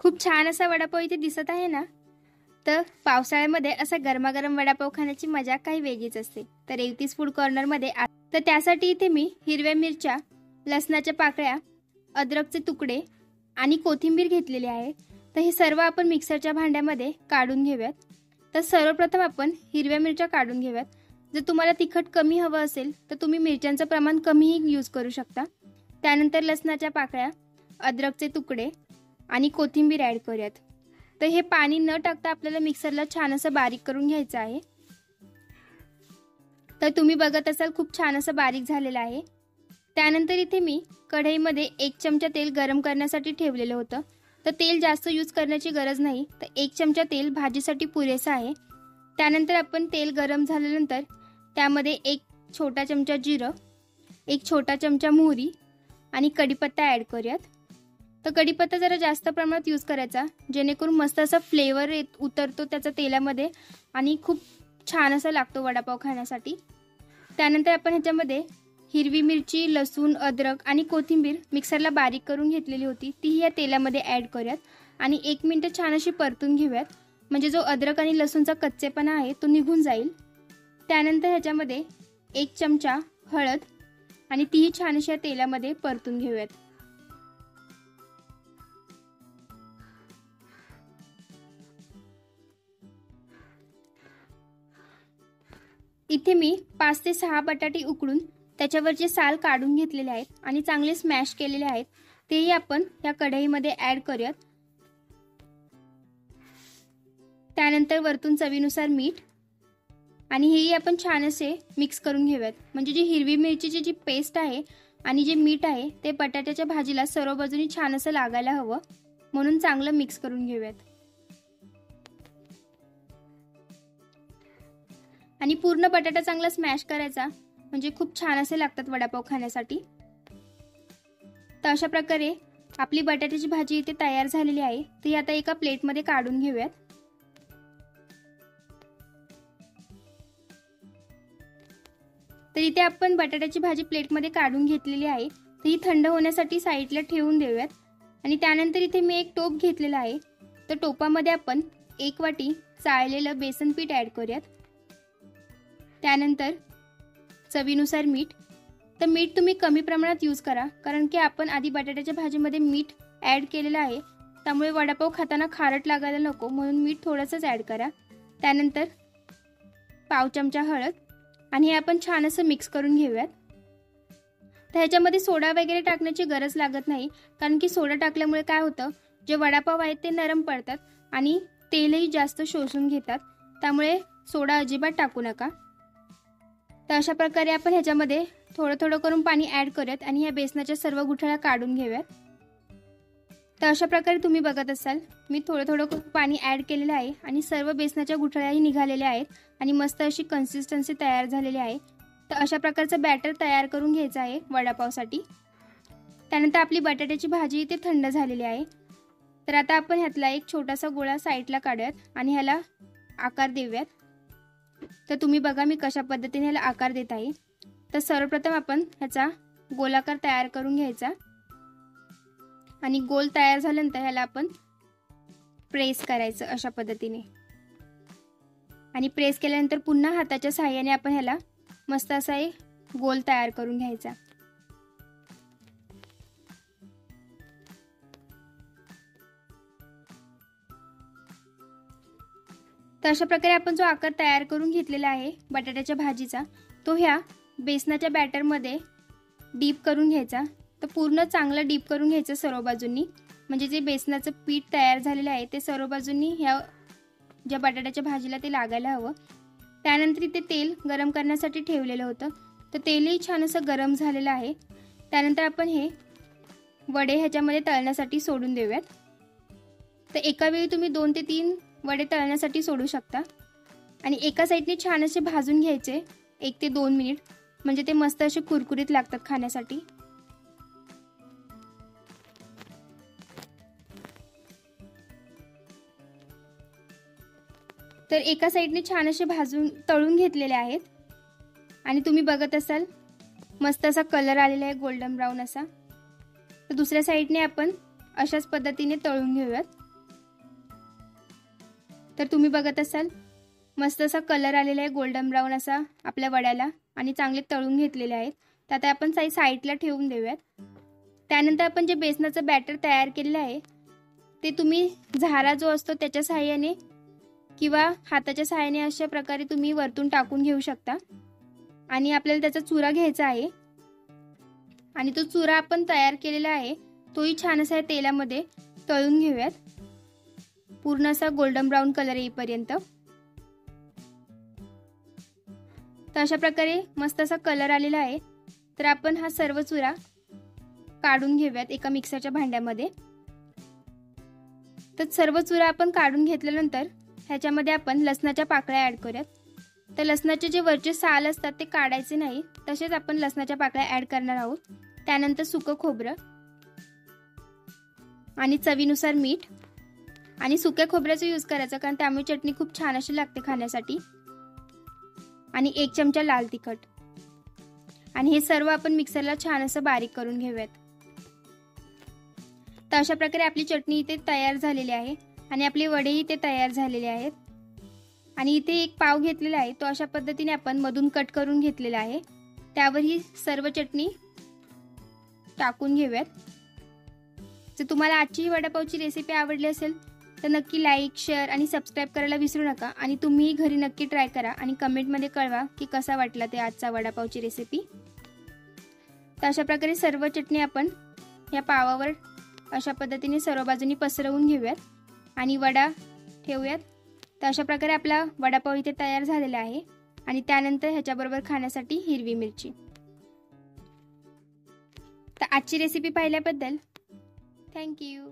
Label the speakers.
Speaker 1: खूप छान असा वडापाव इथे दिसत आहे ना. तर पावसाळ्यामध्ये असा गरमागरम वडापाव खाण्याची मजा काही वेगळीच असते. तर रेवतीज फूड कॉर्नरमध्ये तर त्यासाठी इथे मी हिरव्या मिरच्या, लसणाच्या पाकळ्या, अद्रकचे तुकडे आणि कोथिंबीर घेतलेली आहे. तर हे सर्व आपण मिक्सरच्या भांड्यामध्ये काढून घेऊयात. तर सर्वप्रथम आपण हिरव्या मिरच्या काढून घेऊयात. जर तुम्हाला तिखट कमी हवं असेल तर तुम्ही मिरच्यांचं प्रमाण कमीही यूज करू शकता. त्यानंतर लसणाच्या पाकळ्या, अद्रकचे तुकडे आणि कोथिंबीर ॲड करूयात. तर हे पाणी न टाकता आपल्याला मिक्सरला छान असं बारीक करून घ्यायचं आहे. तर तुम्ही बघत असाल खूप छान असं बारीक झालेलं आहे. त्यानंतर इथे मी कढईमध्ये 1 चमचा तेल गरम करण्यासाठी ठेवलेलं होतं. तर तेल जास्त यूज करण्याची गरज नाही. तर 1 चमचा तेल भाजीसाठी पुरेसा आहे. त्यानंतर आपण तेल गरम झाल्यानंतर त्यामध्ये 1 छोटा चमचा जिरं, 1 छोटा चमचा मोहरी आणि कढीपत्ता ॲड करूयात. तर कढीपत्ता जरा जास्त प्रमाणात यूज करायचा, जेणेकरून मस्त असा फ्लेवर उतरतो त्याचा तेलामध्ये आणि खूप छान असा लागतो वडापाव खाण्यासाठी. त्यानंतर आपण ह्याच्यामध्ये हिरवी मिरची, लसूण, अद्रक आणि कोथिंबीर मिक्सरला बारीक करून घेतलेली होती तीही या तेलामध्ये ॲड करूयात आणि 1 मिनिट छान अशी परतून घेऊयात, म्हणजे जो अद्रक आणि लसूणचा कच्चेपणा आहे तो निघून जाईल. त्यानंतर ह्याच्यामध्ये 1 चमचा हळद आणि तीही छान अशी या तेलामध्ये परतून घेऊयात. इथे मी 5 ते 6 बटाटे उकडून त्याच्यावरचे साल काढून घेतलेले आहेत आणि चांगले स्मॅश केलेले आहेत. तेही आपण या कढईमध्ये ॲड करूयात. त्यानंतर वरतून चवीनुसार मीठ आणि हेही आपण छान असे मिक्स करून घेऊयात, म्हणजे जी हिरवी मिरचीची जी पेस्ट आहे आणि जे मीठ आहे ते बटाट्याच्या भाजीला सर्व बाजूनी छान असं लागायला हवं, म्हणून चांगलं मिक्स करून घेऊयात. आणि पूर्ण बटाटा चांगला स्मॅश करायचा, म्हणजे खूप छान असे लागतात वडापाव खाण्यासाठी. तर अशा प्रकारे आपली बटाट्याची भाजी इथे तयार झालेली आहे. ती आता एका प्लेटमध्ये काढून घेऊयात. तर इथे आपण बटाट्याची भाजी प्लेटमध्ये काढून घेतलेली आहे. तर ही थंड होण्यासाठी साईडला ठेवून देऊयात. आणि त्यानंतर इथे मी एक टोप घेतलेला आहे. तर टोपामध्ये आपण 1 वाटी चाळलेलं बेसन पीठ ॲड करूयात. त्यानंतर चवीनुसार मीठ. तर मीठ तुम्ही कमी प्रमाणात यूज करा, कारण की आपण आधी बटाट्याच्या भाजीमध्ये मीठ ॲड केलेलं आहे, त्यामुळे वडापाव खाताना खारट लागायला नको, म्हणून मीठ थोडंसंच ॲड करा. त्यानंतर पाव चमचा हळद आणि हे आपण छान असं मिक्स करून घेऊयात. तर ह्याच्यामध्ये सोडा वगैरे टाकण्याची गरज लागत नाही, कारण की सोडा टाकल्यामुळे काय होतं, जे वडापाव आहेत ते नरम पडतात आणि तेलही जास्त शोषून घेतात, त्यामुळे सोडा अजिबात टाकू नका. तर अशा प्रकारे आपण ह्याच्यामध्ये थोडं थोडं करून पाणी ॲड करूयात आणि या बेसनाच्या सर्व गुठळ्या काढून घेऊयात. तर अशा प्रकारे तुम्ही बघत असाल मी थोडं थोडं करून पाणी ॲड केलेलं आहे आणि सर्व बेसनाच्या गुठळ्याही निघालेल्या आहेत आणि मस्त अशी कन्सिस्टन्सी तयार झालेली आहे. तर अशा प्रकारचं बॅटर तयार करून घ्यायचं आहे वडापावसाठी. त्यानंतर आपली बटाट्याची भाजी इथे थंड झालेली आहे. तर आता आपण ह्यातला एक छोटासा गोळा साईडला काढूयात आणि ह्याला आकार देऊयात. तर तुम्ही बघा मी कशा पद्धतीने ह्याला आकार देत आहे. तर सर्वप्रथम आपण ह्याचा गोलाकार तयार करून घ्यायचा आणि गोल तयार झाल्यानंतर ह्याला आपण प्रेस करायचं अशा पद्धतीने आणि प्रेस केल्यानंतर पुन्हा हाताच्या साहाय्याने आपण ह्याला मस्त असा एक गोल तयार करून घ्यायचा. तर अशा प्रकारे आपण जो आकार तयार करून घेतलेला आहे बटाट्याच्या भाजीचा, तो ह्या बेसनाच्या बॅटरमध्ये डीप करून घ्यायचा. तर पूर्ण चांगलं डीप करून घ्यायचं सर्व बाजूंनी, म्हणजे जे बेसनाचं पीठ तयार झालेलं आहे ते सर्व बाजूंनी ह्या ज्या बटाट्याच्या भाजीला ते लागायला हवं. त्यानंतर इथे तेल गरम करण्यासाठी ठेवलेलं होतं. तर तेलही छान असं गरम झालेलं आहे. त्यानंतर आपण हे वडे ह्याच्यामध्ये तळण्यासाठी सोडून देऊयात. तर एका वेळी तुम्ही 2 ते 3 वडे तळण्यासाठी सोडू शकता आणि एका साईडने छान असे भाजून घ्यायचे 1 ते 2 मिनिट, म्हणजे ते मस्त असे कुरकुरीत लागतात खाण्यासाठी. तर एका साईडने छान असे तळून घेतलेले आहेत आणि तुम्ही बघत असाल मस्त असा कलर आलेला आहे, गोल्डन ब्राऊन असा. तर दुसऱ्या साईडने आपण अशाच पद्धतीने तळून घेऊयात. तर तुम्ही बघत असाल मस्त असा कलर आलेला आहे गोल्डन ब्राऊन असा आपल्या वड्याला आणि चांगले तळून घेतलेले आहेत. तर आता आपण साईडला ठेवून देऊयात. त्यानंतर आपण जे बेसनाचं बॅटर तयार केलेलं आहे ते तुम्ही झारा जो असतो त्याच्या सहाय्याने किंवा हाताच्या सहाय्याने अशा प्रकारे तुम्ही वरतून टाकून घेऊ शकता. आणि आपल्याला त्याचा चुरा घ्यायचा आहे आणि तो चुरा आपण तयार केलेला आहे तोही छान असा तेलामध्ये तळून घेऊयात पूर्ण असा गोल्डन ब्राऊन कलर येईपर्यंत. तर अशा प्रकारे मस्त असा कलर आलेला आहे. तर आपण हा सर्व चुरा काढून घेऊयात एका मिक्सरच्या भांड्यामध्ये. तर सर्व चुरा आपण काढून घेतल्यानंतर ह्याच्यामध्ये आपण लसणाच्या पाकळ्या ॲड करूयात. तर लसणाचे जे वरचे साल असतात ते काढायचे नाही, तसेच आपण लसणाच्या पाकळ्या ॲड करणार आहोत. त्यानंतर सुकं खोबरं आणि चवीनुसार मीठ आणि सुक्या खोबऱ्याचा यूज करायचा कारण त्यामुळे चटणी खूप छान अशी लागते खाण्यासाठी. आणि 1 चमचा लाल तिखट आणि हे सर्व आपण मिक्सरला छान असं बारीक करून घेऊयात. तर अशा प्रकारे आपली चटणी इथे तयार झालेली आहे आणि आपले वडेही इथे तयार झालेले आहेत. आणि इथे एक पाव घेतलेला आहे तो अशा पद्धतीने आपण मधून कट करून घेतलेला आहे. त्यावर ही सर्व चटणी टाकून घेऊयात. जर तुम्हाला आजची ही वडापावची रेसिपी आवडली असेल तर नक्की लाईक, शेअर आणि सबस्क्राईब करायला विसरू नका. आणि तुम्हीही घरी नक्की ट्राय करा आणि कमेंटमध्ये कळवा की कसा वाटला ते आजचा वडापावची रेसिपी. तर अशा प्रकारे सर्व चटणी आपण या पावावर अशा पद्धतीने सर्व बाजूनी पसरवून घेऊयात आणि वडा ठेवूयात. तर अशा प्रकारे आपला वडापाव इथे तयार झालेला आहे. आणि त्यानंतर ह्याच्याबरोबर खाण्यासाठी हिरवी मिरची. तर आजची रेसिपी पाहिल्याबद्दल थँक्यू.